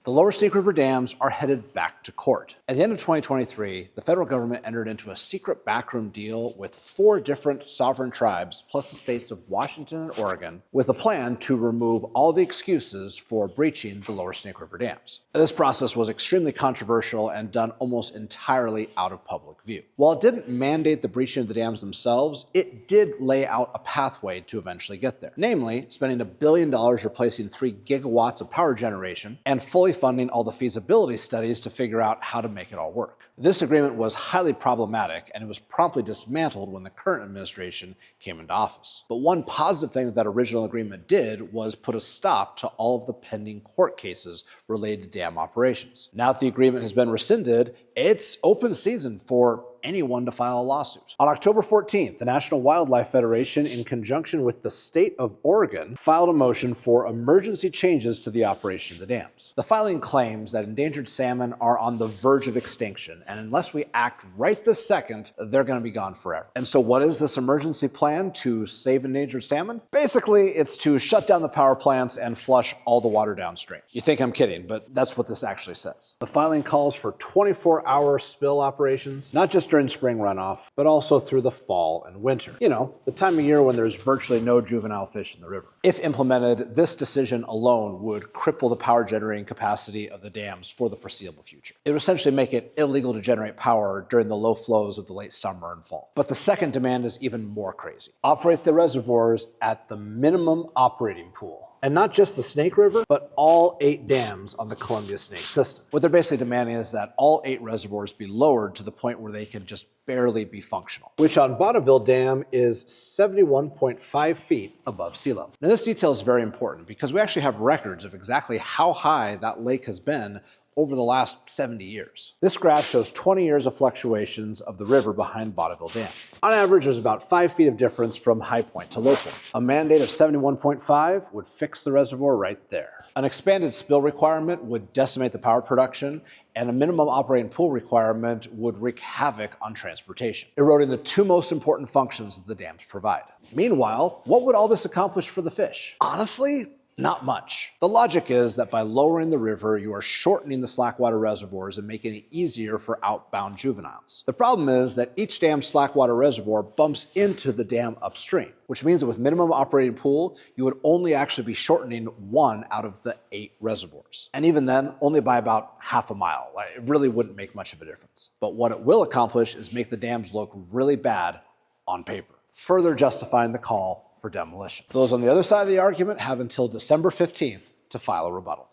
The lower Snake River dams are headed back to court. At the end of 2023, the federal government entered into a secret backroom deal with 4 different sovereign tribes, plus the states of Washington and Oregon, with a plan to remove all the excuses for breaching the lower Snake River dams. This process was extremely controversial and done almost entirely out of public view. While it didn't mandate the breaching of the dams themselves, it did lay out a pathway to eventually get there. Namely, spending $1 billion replacing 3 gigawatts of power generation and fully funding all the feasibility studies to figure out how to make it all work. This agreement was highly problematic, and it was promptly dismantled when the current administration came into office. But one positive thing that original agreement did was put a stop to all of the pending court cases related to dam operations. Now that the agreement has been rescinded, it's open season for anyone to file a lawsuit. On October 14th, the National Wildlife Federation, in conjunction with the state of Oregon, filed a motion for emergency changes to the operation of the dams. The filing claims that endangered salmon are on the verge of extinction, and unless we act right this second, they're going to be gone forever. And so what is this emergency plan to save endangered salmon? Basically, it's to shut down the power plants and flush all the water downstream. You think I'm kidding, but that's what this actually says. The filing calls for 24-hour spill operations, not just during spring runoff, but also through the fall and winter. You know, the time of year when there's virtually no juvenile fish in the river. If implemented, this decision alone would cripple the power generating capacity of the dams for the foreseeable future. It would essentially make it illegal to generate power during the low flows of the late summer and fall. But the second demand is even more crazy. Operate the reservoirs at the minimum operating pool. And not just the Snake River, but all 8 dams on the Columbia Snake system. What they're basically demanding is that all 8 reservoirs be lowered to the point where they can just barely be functional. Which on Bonneville Dam is 71.5 feet above sea level. Now this detail is very important because we actually have records of exactly how high that lake has been over the last 70 years. This graph shows 20 years of fluctuations of the river behind Bonneville Dam. On average, there's about 5 feet of difference from high point to low point. A mandate of 71.5 would fix the reservoir right there. An expanded spill requirement would decimate the power production, and a minimum operating pool requirement would wreak havoc on transportation, eroding the 2 most important functions that the dams provide. Meanwhile, what would all this accomplish for the fish? Honestly, not much. The logic is that by lowering the river, you are shortening the slackwater reservoirs and making it easier for outbound juveniles. The problem is that each dam's slackwater reservoir bumps into the dam upstream, which means that with minimum operating pool, you would only actually be shortening 1 out of the 8 reservoirs. And even then, only by about half a mile. It really wouldn't make much of a difference. But what it will accomplish is make the dams look really bad on paper, further justifying the call for demolition. Those on the other side of the argument have until December 15th to file a rebuttal.